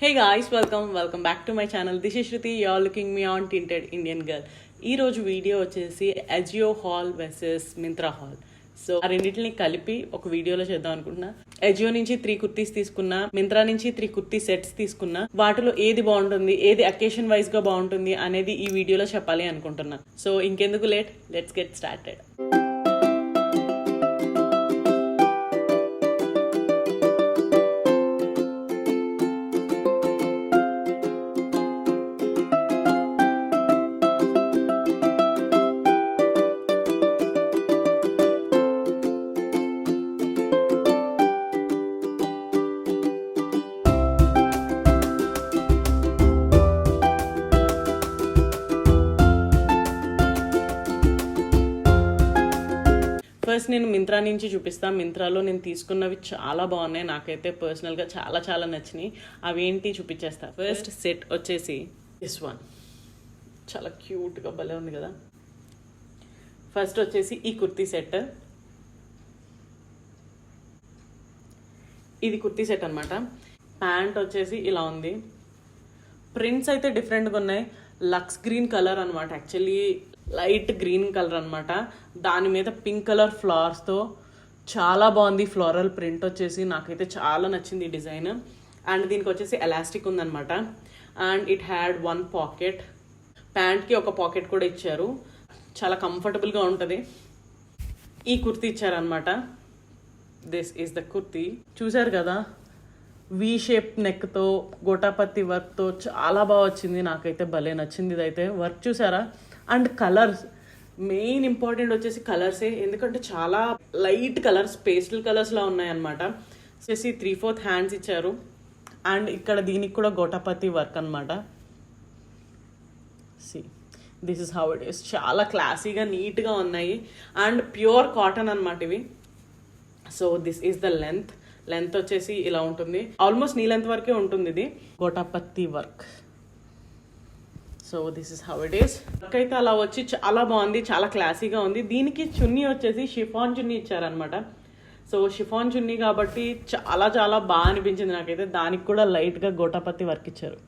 Hey guys, welcome back to my channel. This is Shruti. You're looking me on Tinted Indian Girl. ఈ రోజు video వచ్చేసి Ajio hall versus Myntra hall. So ఆ రెండింటిని కలిపి ఒక వీడియోలో చేద్దాం అనుకుంటున్నా. అజియో నుంచి 3 కుర్తీస్ తీసుకున్నా, మింత్రా నుంచి 3 కుర్తీ సెట్స్ తీసుకున్నా. వాటిలో ఏది బాగుంటుంది, ఏది అకేషన్ వైజ్ గా బాగుంటుంది అనేది ఈ వీడియోలో చెప్పాలి అనుకుంటున్నా. సో ఇంకెందుకు late, let's get started. First నేను మింత్రా నుంచి చూపిస్తాను. మింత్రాలో నేను తీసుకున్నవి చాలా బాగున్నాయి, నాకైతే పర్సనల్గా చాలా నచ్చినాయి. అవి ఏంటి చూపించేస్తా. ఫస్ట్ సెట్ వచ్చేసి దిస్ వన్, చాలా క్యూట్గా భలే ఉంది కదా. ఫస్ట్ వచ్చేసి ఈ కుర్తీ సెట్, ఇది కుర్తీ సెట్ అనమాట. ప్యాంట్ వచ్చేసి ఇలా ఉంది. ప్రింట్స్ అయితే డిఫరెంట్గా ఉన్నాయి. లక్స్ గ్రీన్ కలర్ అనమాట, యాక్చువల్లీ లైట్ గ్రీన్ కలర్ అనమాట. దాని మీద పింక్ కలర్ ఫ్లవర్స్తో చాలా బాగుంది. ఫ్లోరల్ ప్రింట్ వచ్చేసి నాకైతే చాలా నచ్చింది ఈ డిజైన్. అండ్ దీనికి వచ్చేసి ఎలాస్టిక్ ఉందనమాట. And it had 1 pocket. ప్యాంట్కి ఒక పాకెట్ కూడా ఇచ్చారు, చాలా కంఫర్టబుల్గా ఉంటుంది. ఈ కుర్తీ ఇచ్చారనమాట. This is the kurti. చూసారు కదా, వి షేప్ నెక్తో గోటాపత్తి వర్క్తో చాలా బాగా వచ్చింది. నాకైతే భలే నచ్చింది ఇదైతే. వర్క్ చూసారా? అండ్ కలర్స్, మెయిన్ ఇంపార్టెంట్ వచ్చేసి కలర్సే, ఎందుకంటే చాలా లైట్ కలర్స్, పేస్టల్ కలర్స్లా ఉన్నాయన్నమాట. వచ్చేసి 3/4 హ్యాండ్స్ ఇచ్చారు. అండ్ ఇక్కడ దీనికి కూడా గోటాపత్తి వర్క్ అనమాట. See this is how it is. చాలా క్లాసీగా నీట్గా ఉన్నాయి. అండ్ ప్యూర్ కాటన్ అనమాట ఇవి. So this is the length వచ్చేసి ఇలా ఉంటుంది. ఆల్మోస్ట్ నీ లెంత్ వరకే ఉంటుంది ఇది గోటాపత్తి work. So this is how it is. Work అయితే అలా వచ్చి చాలా బాగుంది, చాలా క్లాసీగా ఉంది. దీనికి చున్నీ వచ్చేసి షిఫాన్ చున్నీ ఇచ్చారనమాట. సో షిఫాన్ చున్నీ కాబట్టి చాలా బాగా అనిపించింది నాకైతే. దానికి కూడా లైట్గా గోటాపత్తి వర్క్ ఇచ్చారు.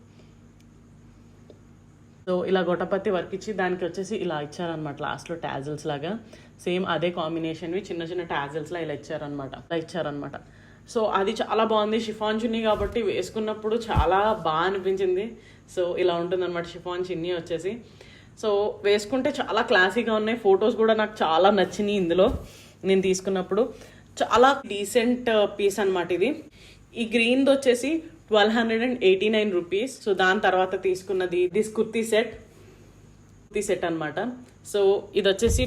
సో ఇలా గోటాపత్తి వర్క్ ఇచ్చి దానికి వచ్చేసి ఇలా ఇచ్చారనమాట లాస్ట్లో టాజిల్స్ లాగా. సేమ్ అదే కాంబినేషన్వి చిన్న టాజిల్స్లా ఇలా ఇచ్చారనమాట. సో అది చాలా బాగుంది. షిఫాన్ చున్నీ కాబట్టి వేసుకున్నప్పుడు చాలా బాగా అనిపించింది. సో ఇలా ఉంటుంది అనమాట షిఫాన్ చున్నీ వచ్చేసి. సో వేసుకుంటే చాలా క్లాసీగా ఉన్నాయి. ఫొటోస్ కూడా నాకు చాలా నచ్చినాయి ఇందులో నేను తీసుకున్నప్పుడు. చాలా డీసెంట్ పీస్ అనమాట ఇది. ఈ గ్రీన్ది వచ్చేసి 1289 రూపీస్. సో దాని తర్వాత తీసుకున్నది దిస్ కుర్తీ సెట్ అనమాట. సో ఇది వచ్చేసి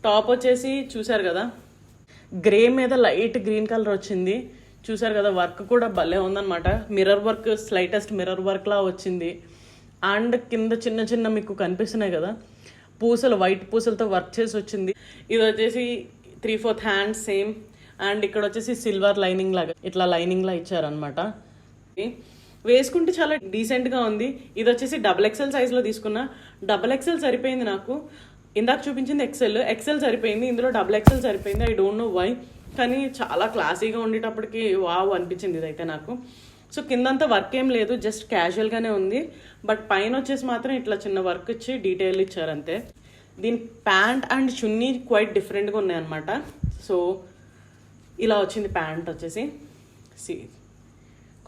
టాప్ వచ్చేసి చూసారు కదా, గ్రే మీద లైట్ గ్రీన్ కలర్ వచ్చింది. చూసారు కదా, వర్క్ కూడా భలే ఉందన్నమాట. Mirror work, slightest mirror work లా వచ్చింది. అండ్ కింద చిన్న మీకు కనిపిస్తున్నాయి కదా పూసలు, వైట్ పూసలతో వర్క్ చేసి వచ్చింది. ఇది వచ్చేసి 3/4 హ్యాండ్స్ సేమ్. అండ్ ఇక్కడ వచ్చేసి సిల్వర్ లైనింగ్ లాగా ఇట్లా లైనింగ్ లా ఇచ్చారనమాట. వేసుకుంటే చాలా డీసెంట్గా ఉంది. ఇది వచ్చేసి XXL సైజ్లో తీసుకున్నా. XXL సరిపోయింది నాకు. ఇందాక చూపించింది ఎక్సెల్ సరిపోయింది, ఇందులో XXL సరిపోయింది. ఐ డోంట్ నో వై, కానీ చాలా క్లాసీగా ఉండేటప్పటికి వావ్ అనిపించింది ఇదైతే నాకు. సో కిందంతా వర్క్ ఏం లేదు, జస్ట్ క్యాజువల్గానే ఉంది. బట్ పైన వచ్చేసి మాత్రం ఇట్లా చిన్న వర్క్ ఇచ్చి డీటెయిల్ ఇచ్చారు అంతే. దీని ప్యాంట్ అండ్ చున్నీ క్వైట్ డిఫరెంట్గా ఉన్నాయన్నమాట. సో ఇలా వచ్చింది ప్యాంట్ వచ్చేసి.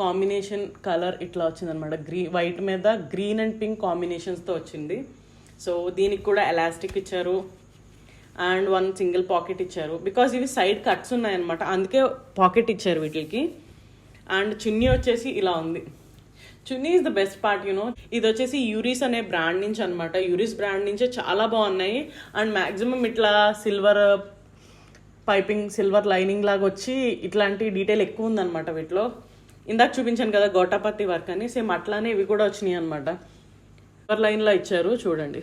కాంబినేషన్ కలర్ ఇట్లా వచ్చిందనమాట. వైట్ మీద గ్రీన్ అండ్ పింక్ కాంబినేషన్స్తో వచ్చింది. సో దీనికి కూడా ఎలాస్టిక్ ఇచ్చారు. అండ్ 1 సింగిల్ పాకెట్ ఇచ్చారు, బికాజ్ ఇవి సైడ్ కట్స్ ఉన్నాయన్నమాట, అందుకే పాకెట్ ఇచ్చారు వీటికి. అండ్ చున్నీ వచ్చేసి ఇలా ఉంది. చున్నీ is the best part you know. ఇది వచ్చేసి యూరిస్ అనే బ్రాండ్ నుంచి అనమాట. యూరిస్ బ్రాండ్ నుంచే చాలా బాగున్నాయి. అండ్ మ్యాక్సిమం ఇట్లా సిల్వర్ పైపింగ్, సిల్వర్ లైనింగ్ లాగా వచ్చి ఇట్లాంటి డీటెయిల్ ఎక్కువ ఉందన్నమాట వీటిలో. ఇందాక చూపించాను కదా గోటాపత్తి వర్క్ అని, సేమ్ అట్లానే ఇవి కూడా వచ్చినాయి అనమాట. సిల్వర్ లైన్లో ఇచ్చారు చూడండి.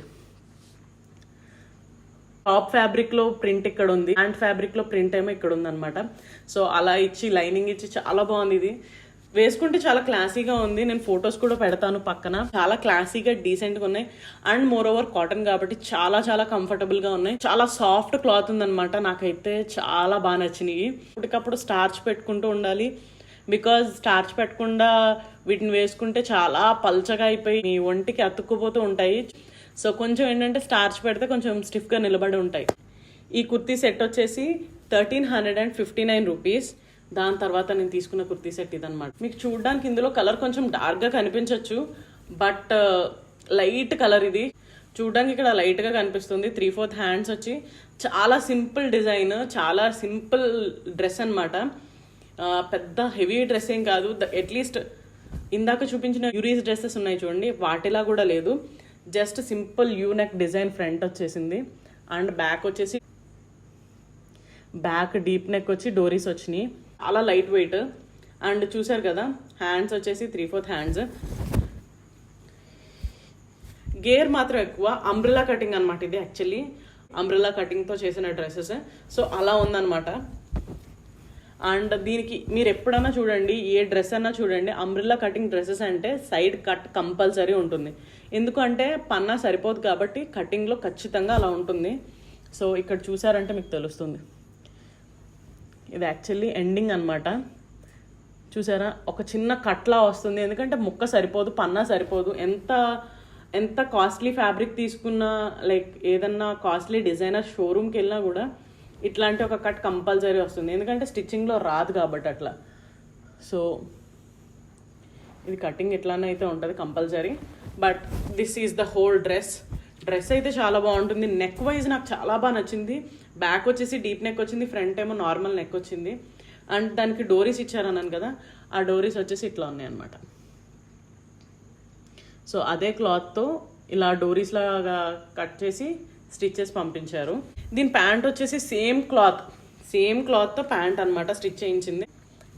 టాప్ ఫ్యాబ్రిక్లో ప్రింట్ ఇక్కడ ఉంది, హ్యాండ్ ఫ్యాబ్రిక్లో ప్రింట్ ఏమో ఇక్కడ ఉందన్నమాట. సో అలా ఇచ్చి లైనింగ్ ఇచ్చి చాలా బాగుంది ఇది. వేసుకుంటే చాలా క్లాసీగా ఉంది. నేను ఫొటోస్ కూడా పెడతాను పక్కన. చాలా క్లాసీగా డీసెంట్గా ఉన్నాయి. అండ్ మోర్ ఓవర్ కాటన్ కాబట్టి చాలా కంఫర్టబుల్గా ఉన్నాయి. చాలా సాఫ్ట్ క్లాత్ ఉందన్నమాట. నాకైతే చాలా బాగా నచ్చినాయి. ఇప్పటికప్పుడు స్టార్చ్ పెట్టుకుంటూ ఉండాలి. బికాజ్ స్టార్చ్ పెట్టకుండా వీటిని వేసుకుంటే చాలా పల్చగా అయిపోయి మీ ఒంటికి అతుక్కుపోతూ ఉంటాయి. సో కొంచెం ఏంటంటే స్టార్చ్ పెడితే కొంచెం స్టిఫ్గా నిలబడి ఉంటాయి. ఈ కుర్తీ సెట్ వచ్చేసి 1359 రూపీస్. దాని తర్వాత నేను తీసుకున్న కుర్తీ సెట్ ఇదనమాట. మీకు చూడడానికి ఇందులో కలర్ కొంచెం డార్క్గా కనిపించవచ్చు, బట్ లైట్ కలర్ ఇది. చూడడానికి ఇక్కడ లైట్గా కనిపిస్తుంది. 3/4 హ్యాండ్స్ వచ్చి చాలా సింపుల్ డిజైన్, చాలా సింపుల్ డ్రెస్ అనమాట. పెద్ద హెవీ డ్రెస్ ఏం కాదు. అట్లీస్ట్ ఇందాక చూపించిన యూరీస్ డ్రెస్సెస్ ఉన్నాయి చూడండి, వాటిలా కూడా లేదు. Just simple U neck design front వచ్చేసింది. అండ్ బ్యాక్ వచ్చేసి బ్యాక్ డీప్ నెక్ వచ్చి డోరీస్ వచ్చినాయి. చాలా లైట్ వెయిట్. అండ్ చూసారు కదా హ్యాండ్స్ వచ్చేసి 3/4 హ్యాండ్స్. గేర్ మాత్రం ఎక్కువ. అంబ్రెలా కటింగ్ అనమాట ఇది. యాక్చువల్లీ అంబ్రెలా కటింగ్తో చేసిన డ్రెస్సెస్. సో అలా ఉందన్నమాట. అండ్ దీనికి మీరు ఎప్పుడైనా చూడండి, ఏ డ్రెస్ అన్నా చూడండి, అంబ్రెల్లా కటింగ్ డ్రెస్సెస్ అంటే సైడ్ కట్ కంపల్సరీ ఉంటుంది. ఎందుకంటే పన్నా సరిపోదు కాబట్టి కటింగ్లో ఖచ్చితంగా అలా ఉంటుంది. సో ఇక్కడ చూసారంటే మీకు తెలుస్తుంది. ఇది యాక్చువల్లీ ఎండింగ్ అనమాట. చూసారా, ఒక చిన్న కట్లా వస్తుంది. ఎందుకంటే ముక్క సరిపోదు, పన్నా సరిపోదు. ఎంత కాస్ట్లీ ఫ్యాబ్రిక్ తీసుకున్నా, లైక్ ఏదన్నా కాస్ట్లీ డిజైనర్ షోరూమ్కి వెళ్ళినా కూడా ఇట్లాంటి ఒక కట్ కంపల్సరీ వస్తుంది. ఎందుకంటే స్టిచ్చింగ్లో రాదు కాబట్టి అట్లా. సో ఇది కటింగ్ ఎట్లానే అయితే ఉంటుంది compulsory. But this is the whole dress. Dress అయితే చాలా బాగుంటుంది. నెక్ వైజ్ నాకు చాలా బాగా నచ్చింది. బ్యాక్ వచ్చేసి డీప్ నెక్ వచ్చింది, ఫ్రంట్ ఏమో నార్మల్ నెక్ వచ్చింది. అండ్ దానికి డోరీస్ ఇచ్చారన్నాను కదా, ఆ డోరీస్ వచ్చేసి ఇట్లా ఉన్నాయి అనమాట. సో అదే క్లాత్తో ఇలా డోరీస్ లాగా కట్ చేసి స్టిచ్చెస్ పంపించారు. దీని ప్యాంట్ వచ్చేసి సేమ్ క్లాత్తో ప్యాంట్ అనమాట స్టిచ్ చేయించింది.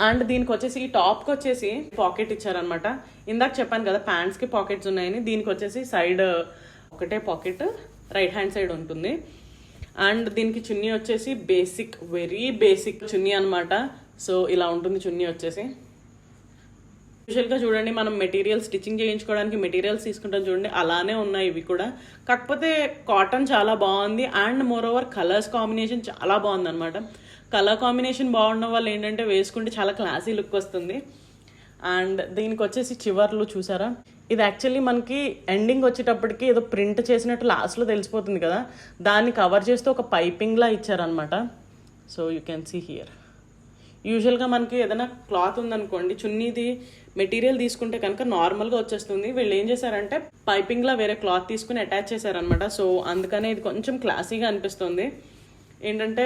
అండ్ దీనికి వచ్చేసి ఈ టాప్కి వచ్చేసి పాకెట్ ఇచ్చారనమాట. ఇందాక చెప్పాను కదా ప్యాంట్స్కి పాకెట్స్ ఉన్నాయని. దీనికి వచ్చేసి సైడ్ ఒకటే పాకెట్ రైట్ హ్యాండ్ సైడ్ ఉంటుంది. అండ్ దీనికి చున్నీ వచ్చేసి బేసిక్, వెరీ బేసిక్ చున్నీ అనమాట. సో ఇలా ఉంటుంది చున్నీ వచ్చేసి. యూజువల్గా చూడండి మనం మెటీరియల్ స్టిచ్చింగ్ చేయించుకోవడానికి మెటీరియల్స్ తీసుకుంటాం చూడండి, అలానే ఉన్నాయి ఇవి కూడా. కాకపోతే కాటన్ చాలా బాగుంది. And more over colours combination చాలా బాగుంది అనమాట. కలర్ కాంబినేషన్ బాగుండడం వల్ల ఏంటంటే వేసుకుంటే చాలా క్లాసీ లుక్ వస్తుంది. అండ్ దీనికి వచ్చేసి చివర్లు చూసారా, ఇది యాక్చువల్లీ మనకి ఎండింగ్ వచ్చేటప్పటికి ఏదో ప్రింట్ చేసినట్టు లాస్ట్లో తెలిసిపోతుంది కదా, దాన్ని కవర్ చేస్తూ ఒక పైపింగ్లా ఇచ్చారనమాట. So you can see here. యూజువల్గా మనకి ఏదైనా క్లాత్ ఉందనుకోండి, చున్నీది మెటీరియల్ తీసుకుంటే కనుక నార్మల్గా వచ్చేస్తుంది. వీళ్ళు ఏం చేశారంటే పైపింగ్లా వేరే క్లాత్ తీసుకుని అటాచ్ చేశారనమాట. సో అందుకనే ఇది కొంచెం క్లాసీగా అనిపిస్తుంది. ఏంటంటే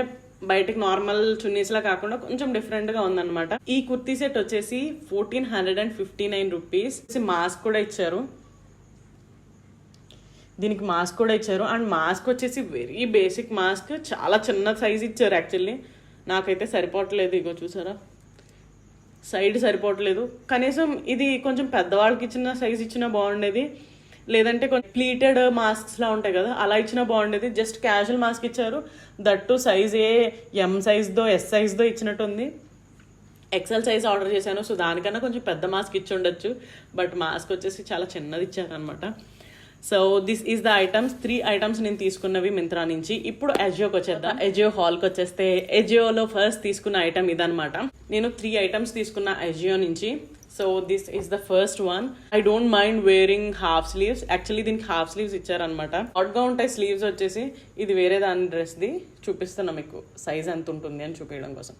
బయటకి నార్మల్ చున్నీస్లా కాకుండా కొంచెం డిఫరెంట్గా ఉందన్నమాట. ఈ కుర్తీ సెట్ వచ్చేసి 1459 రూపీస్. మాస్క్ కూడా ఇచ్చారు, దీనికి మాస్క్ కూడా ఇచ్చారు. అండ్ మాస్క్ వచ్చేసి వెరీ బేసిక్ మాస్క్, చాలా చిన్న సైజ్ ఇచ్చారు. యాక్చువల్లీ నాకైతే సరిపోవట్లేదు. ఇగో చూసారా, సైడ్ సరిపోవట్లేదు. కనీసం ఇది కొంచెం పెద్దవాళ్ళకి ఇచ్చిన సైజ్ ఇచ్చినా బాగుండేది, లేదంటే కొంచెం ప్లీటెడ్ మాస్క్స్లా ఉంటాయి కదా, అలా ఇచ్చినా బాగుండేది. జస్ట్ క్యాజువల్ మాస్క్ ఇచ్చారు. దట్టు సైజ్ ఎం సైజ్దో ఎస్ సైజ్దో ఇచ్చినట్టుంది. ఎక్సెల్ సైజ్ ఆర్డర్ చేశాను, సో దానికన్నా కొంచెం పెద్ద మాస్క్ ఇచ్చి ఉండొచ్చు. బట్ మాస్క్ వచ్చేసి చాలా చిన్నది ఇచ్చారనమాట. So this is the items. 3 items నేను తీసుకున్నవి మింత్రా నుంచి. ఇప్పుడు అజియోకి వచ్చేద్దాం. అజియో హాల్కి వచ్చేస్తే అజియోలో ఫస్ట్ తీసుకున్న ఐటమ్ ఇదనమాట. నేను 3 ఐటమ్స్ తీసుకున్న అజియో నుంచి. So this is the first one. I don't mind wearing half sleeves. Actually దీనికి హాఫ్ స్లీవ్స్ ఇచ్చారనమాట. హాట్గా ఉంటాయి స్లీవ్స్ వచ్చేసి. ఇది వేరే దాని డ్రెస్ది చూపిస్తున్నా మీకు, సైజ్ ఎంత ఉంటుంది అని చూపించడం కోసం.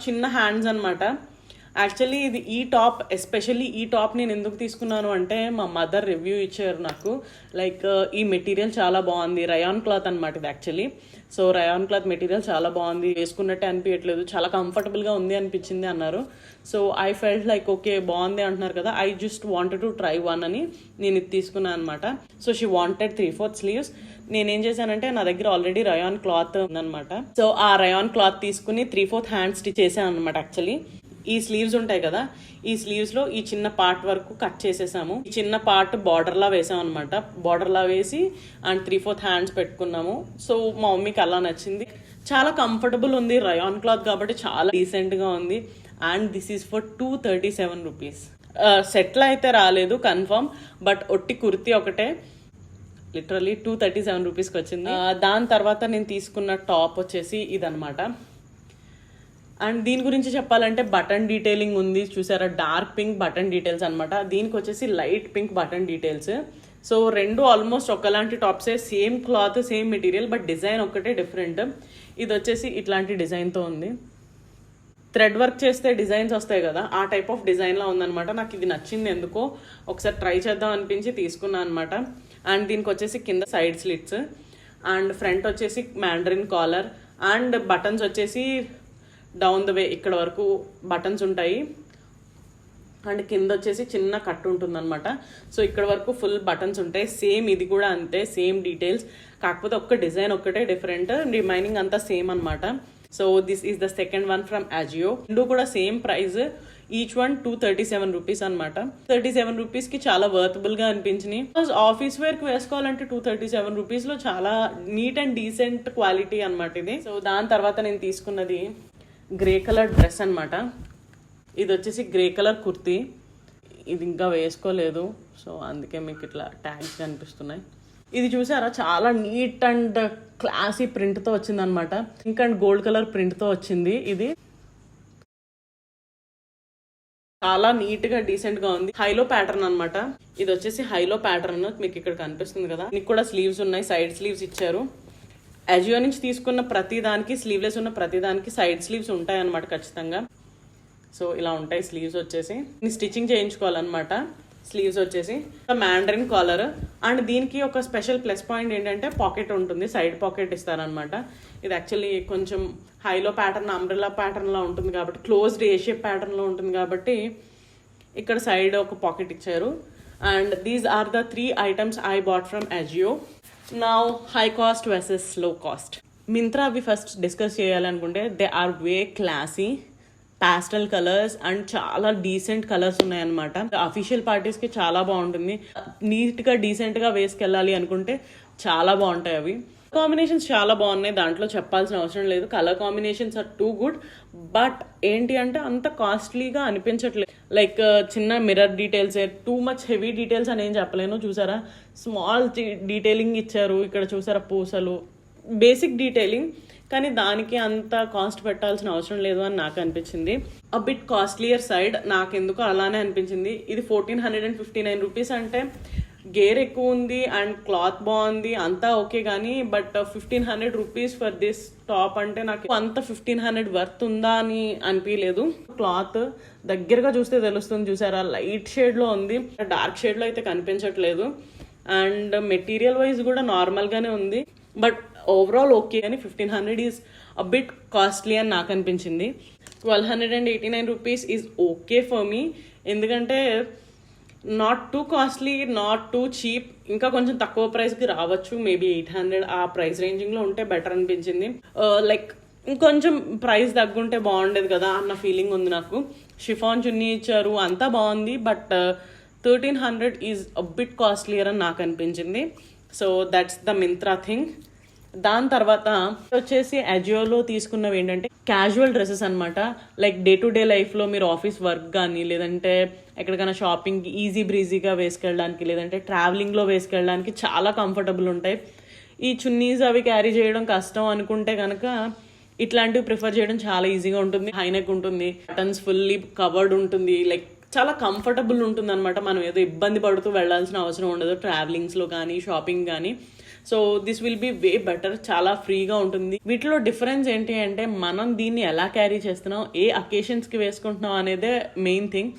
చిన్న హ్యాండ్స్ అనమాట. యాక్చువల్లీ ఇది ఈ టాప్, ఎస్పెషల్లీ ఈ టాప్ నేను ఎందుకు తీసుకున్నాను అంటే మా మదర్ రివ్యూ ఇచ్చారు నాకు. లైక్ ఈ మెటీరియల్ చాలా బాగుంది, రయాన్ క్లాత్ అనమాట ఇది actually. So rayon cloth material చాలా బాగుంది, వేసుకున్నట్టే అనిపించట్లేదు, చాలా కంఫర్టబుల్గా ఉంది అనిపించింది అన్నారు. So I felt like okay బాగుంది అంటున్నారు కదా, I just wanted to try one అని నేను ఇది తీసుకున్నాను అనమాట. So she wanted 3/4 sleeves. నేనేం చేశానంటే నా దగ్గర ఆల్రెడీ రయాన్ క్లాత్ ఉందనమాట. సో ఆ రయాన్ క్లాత్ తీసుకుని 3/4 హ్యాండ్ స్టిచ్ చేశాను అనమాట. యాక్చువల్లీ ఈ స్లీవ్స్ ఉంటాయి కదా, ఈ స్లీవ్స్లో ఈ చిన్న పార్ట్ వరకు కట్ చేసేసాము. ఈ చిన్న పార్ట్ బార్డర్లా వేసాం అనమాట. బార్డర్లా వేసి అండ్ 3/4 హ్యాండ్స్ పెట్టుకున్నాము. సో మా మమ్మీకి అలా నచ్చింది. చాలా కంఫర్టబుల్ ఉంది, రయాన్ క్లాత్ కాబట్టి చాలా డీసెంట్గా ఉంది. And this is for 237 rupees. సెట్లో అయితే రాలేదు కన్ఫర్మ్, బట్ ఒట్టి కుర్తీ ఒకటే లిటరలీ 237 రూపీస్కి వచ్చింది. దాని తర్వాత నేను తీసుకున్న టాప్ వచ్చేసి ఇదనమాట. అండ్ దీని గురించి చెప్పాలంటే బటన్ డీటెయిలింగ్ ఉంది చూసారా, డార్క్ పింక్ బటన్ డీటెయిల్స్ అనమాట. దీనికి వచ్చేసి light pink button details. So రెండు ఆల్మోస్ట్ ఒకలాంటి టాప్సే, same cloth same material, but design ఒక్కటే డిఫరెంట్. ఇది వచ్చేసి ఇట్లాంటి డిజైన్తో ఉంది. థ్రెడ్ వర్క్ చేస్తే డిజైన్స్ వస్తాయి కదా, ఆ టైప్ ఆఫ్ డిజైన్లో ఉందనమాట. నాకు ఇది నచ్చింది ఎందుకో, ఒకసారి ట్రై చేద్దాం అనిపించి తీసుకున్నాను అనమాట. అండ్ దీనికి వచ్చేసి కింద సైడ్ స్లిట్స్ అండ్ ఫ్రంట్ వచ్చేసి మ్యాండరిన్ కాలర్ అండ్ బటన్స్ వచ్చేసి డౌన్ ద వే ఇక్కడ వరకు బటన్స్ ఉంటాయి. అండ్ కింద వచ్చేసి చిన్న కట్ ఉంటుంది అనమాట. సో ఇక్కడ వరకు ఫుల్ బటన్స్ ఉంటాయి. సేమ్ ఇది కూడా అంతే, సేమ్ డీటెయిల్స్, కాకపోతే ఒక్క డిజైన్ ఒక్కటే డిఫరెంట్, రిమైనింగ్ అంతా సేమ్ అనమాట. So this is the second one from Ajio. రెండు కూడా same price, each one 237 rupees అనమాట. 37 రూపీస్కి చాలా వర్తబుల్గా అనిపించినాయి. ఆఫీస్ వేర్కి వేసుకోవాలంటే 237 రూపీస్లో చాలా నీట్ అండ్ డీసెంట్ క్వాలిటీ అనమాట ఇది. సో దాని తర్వాత నేను తీసుకున్నది గ్రే కలర్ డ్రెస్ అనమాట. ఇది వచ్చేసి గ్రే కలర్ కుర్తీ. ఇది ఇంకా వేసుకోలేదు, సో అందుకే మీకు ఇట్లా ట్యాగ్స్ కనిపిస్తున్నాయి. ఇది చూసారా, చాలా నీట్ అండ్ క్లాసీ ప్రింట్తో వచ్చిందనమాట. పింక్ అండ్ గోల్డ్ కలర్ ప్రింట్తో వచ్చింది. ఇది చాలా నీట్గా డీసెంట్గా ఉంది. హైలో ప్యాటర్న్ అనమాట. ఇది వచ్చేసి హైలో ప్యాటర్న్, మీకు ఇక్కడ కనిపిస్తుంది కదా. మీకు కూడా స్లీవ్స్ ఉన్నాయి, సైడ్ స్లీవ్స్ ఇచ్చారు. అజియో నుంచి తీసుకున్న ప్రతి దానికి, స్లీవ్లెస్ ఉన్న ప్రతి దానికి సైడ్ స్లీవ్స్ ఉంటాయి అనమాట ఖచ్చితంగా. సో ఇలా ఉంటాయి స్లీవ్స్ వచ్చేసి. స్టిచ్చింగ్ చేయించుకోవాలన్నమాట. స్లీవ్స్ వచ్చేసి మ్యాండరిన్ కాలర్. అండ్ దీనికి ఒక స్పెషల్ ప్లస్ పాయింట్ ఏంటంటే పాకెట్ ఉంటుంది, సైడ్ పాకెట్ ఇస్తారనమాట. ఇది యాక్చువల్లీ కొంచెం హైలో ప్యాటర్న్, అంబ్రెల్లా ప్యాటర్న్లో ఉంటుంది కాబట్టి, క్లోజ్డ్ ఏ షేప్ ప్యాటర్న్లో ఉంటుంది కాబట్టి ఇక్కడ సైడ్ ఒక పాకెట్ ఇచ్చారు. And these are the 3 items I bought from Ajio. Now high cost versus low cost. Myntra అవి ఫస్ట్ డిస్కస్ చేయాలనుకుంటే they are way classy, pastel colours and చాలా డీసెంట్ కలర్స్ ఉన్నాయన్నమాట. అఫీషియల్ పార్టీస్కి చాలా బాగుంటుంది. నీట్గా డీసెంట్గా వేసుకెళ్ళాలి అనుకుంటే చాలా బాగుంటాయి అవి. కాంబినేషన్స్ చాలా బాగున్నాయి, దాంట్లో చెప్పాల్సిన అవసరం లేదు. Colour combinations are too good. But ఏంటి అంటే అంత కాస్ట్లీగా అనిపించట్లేదు. లైక్ చిన్న mirror details, too much heavy details అని ఏం చెప్పలేను. చూసారా, స్మాల్ డీటెయిలింగ్ ఇచ్చారు. ఇక్కడ చూసారా పూసలు, బేసిక్ డీటెయిలింగ్, కానీ దానికి అంత కాస్ట్ పెట్టాల్సిన అవసరం లేదు అని నాకు అనిపించింది. అ బిట్ కాస్ట్లియర్ సైడ్ నాకెందుకు అలానే అనిపించింది. ఇది 1459 రూపీస్ అంటే గేర్ ఎక్కువ ఉంది అండ్ క్లాత్ బాగుంది, అంతా ఓకే. కానీ but 1500 rupees for this top అంటే నాకు అంత 1500 వర్త్ ఉందా అని అనిపించలేదు. క్లాత్ దగ్గరగా చూస్తే తెలుస్తుంది, చూసారా లైట్ షేడ్లో ఉంది, డార్క్ షేడ్లో అయితే కనిపించట్లేదు. అండ్ మెటీరియల్ వైజ్ కూడా నార్మల్గానే ఉంది, బట్ ఓవరాల్ ఓకే. అని 1500 ఈజ్ అ బిట్ కాస్ట్లీ అని నాకు అనిపించింది. 1289 rupees is okay for me, ఎందుకంటే not too costly, not too cheap. ఇంకా కొంచెం తక్కువ ప్రైస్కి రావచ్చు, మేబీ 800 ఆ ప్రైస్ రేంజింగ్లో ఉంటే బెటర్ అనిపించింది. లైక్ ఇంకొంచెం ప్రైస్ తగ్గుంటే బాగుండేది కదా అన్న ఫీలింగ్ ఉంది నాకు. షిఫాన్ చున్నీ ఇచ్చారు, అంతా బాగుంది, but 1300 is a bit costlier అని నాకు అనిపించింది. So that's the Myntra thing. దాని తర్వాత వచ్చేసి అజియోలో తీసుకున్నవి ఏంటంటే క్యాజువల్ డ్రెస్సెస్ అనమాట. లైక్ డే టు డే లైఫ్లో మీరు ఆఫీస్ వర్క్ కానీ, లేదంటే ఎక్కడికైనా షాపింగ్కి ఈజీ బ్రీజీగా వేసుకెళ్ళడానికి, లేదంటే ట్రావెలింగ్లో వేసుకెళ్ళడానికి చాలా కంఫర్టబుల్ ఉంటాయి. ఈ చున్నీస్ అవి క్యారీ చేయడం కష్టం అనుకుంటే కనుక ఇట్లాంటివి ప్రిఫర్ చేయడం చాలా ఈజీగా ఉంటుంది. హైనెక్ ఉంటుంది, బటన్స్ ఫుల్లీ కవర్డ్ ఉంటుంది, లైక్ చాలా కంఫర్టబుల్ ఉంటుంది అనమాట. మనం ఏదో ఇబ్బంది పడుతూ వెళ్ళాల్సిన అవసరం ఉండదు ట్రావెలింగ్స్లో కానీ, షాపింగ్ కానీ. So this will be way better, చాలా ఫ్రీగా ఉంటుంది. వీటిలో డిఫరెన్స్ ఏంటి అంటే మనం దీన్ని ఎలా క్యారీ చేస్తున్నాం, ఏ అకేషన్స్కి వేసుకుంటున్నాం అనేదే మెయిన్ థింగ్.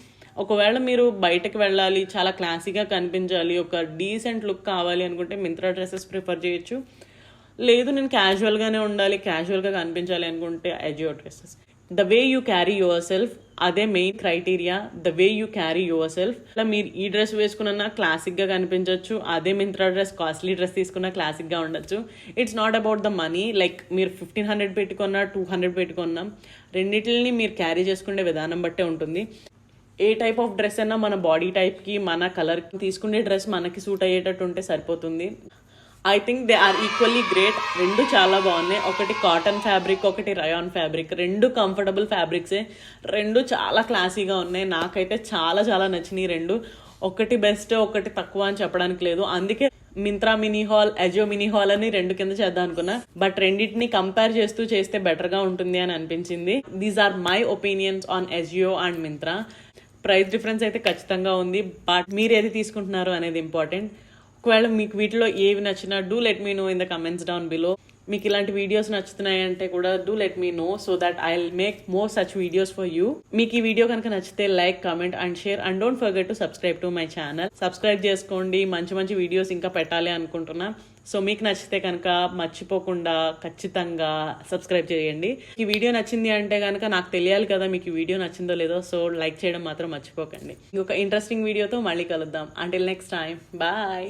ఒకవేళ మీరు బయటకు వెళ్ళాలి, చాలా క్లాసీగా కనిపించాలి, ఒక డీసెంట్ లుక్ కావాలి అనుకుంటే మింత్రా డ్రెస్సెస్ ప్రిఫర్ చేయొచ్చు. లేదు నేను క్యాజువల్గానే ఉండాలి, క్యాజువల్గా కనిపించాలి అనుకుంటే Ajio dresses. The way you carry yourself, అదే main criteria. The way you carry yourself. అలా మీరు ఈ డ్రెస్ వేసుకున్నా క్లాసిక్గా కనిపించవచ్చు, అదే మింత్రా డ్రెస్ కాస్ట్లీ డ్రెస్ తీసుకున్నా క్లాసిక్గా ఉండొచ్చు. It's not about the money. Like మీరు 1500 పెట్టుకున్నా, 200 పెట్టుకున్నా, రెండింటిని మీరు క్యారీ చేసుకునే విధానం బట్టే ఉంటుంది. ఏ టైప్ ఆఫ్ డ్రెస్ అయినా మన బాడీ టైప్కి, మన కలర్కి తీసుకునే డ్రెస్ మనకి సూట్ అయ్యేటట్టు ఉంటే సరిపోతుంది. I think they are equally great. రెండు చాలా బాగున్నాయి. ఒకటి కాటన్ ఫ్యాబ్రిక్, ఒకటి రయాన్ ఫ్యాబ్రిక్. రెండు కంఫర్టబుల్ ఫ్యాబ్రిక్సే, రెండు చాలా క్లాసీగా ఉన్నాయి. నాకైతే చాలా చాలా నచ్చినాయి రెండు. ఒకటి బెస్ట్, ఒకటి తక్కువ అని చెప్పడానికి లేదు. అందుకే Myntra mini hall, Ajio mini hall అని 2 కింద చేద్దాం అనుకున్నా. బట్ రెండింటిని కంపేర్ చేస్తూ చేస్తే బెటర్ గా ఉంటుంది అని అనిపించింది. These are my opinions on Ajio and Myntra. Price difference అయితే ఖచ్చితంగా ఉంది, బట్ మీరు ఏది తీసుకుంటున్నారు అనేది ఇంపార్టెంట్. ఒకవేళ మీకు వీటిలో ఏవి నచ్చినా do let me know in the comments down below. మీకు ఇలాంటి వీడియోస్ నచ్చుతున్నాయి అంటే కూడా do let me know, so that I will make more such videos for you. మీకు ఈ వీడియో కనుక నచ్చితే like, comment and share and don't forget to subscribe to my channel. Subscribe చేసుకోండి, మంచి మంచి వీడియోస్ ఇంకా పెట్టాలి అనుకుంటున్నా. సో మీకు నచ్చితే కనుక మర్చిపోకుండా ఖచ్చితంగా సబ్స్క్రైబ్ చేయండి. ఈ వీడియో నచ్చింది అంటే కనుక నాకు తెలియాలి కదా మీకు ఈ వీడియో నచ్చిందో లేదో. సో లైక్ చేయడం మాత్రం మర్చిపోకండి. ఇంకొక ఇంట్రెస్టింగ్ వీడియోతో మళ్ళీ కలుద్దాం. Until next time, bye.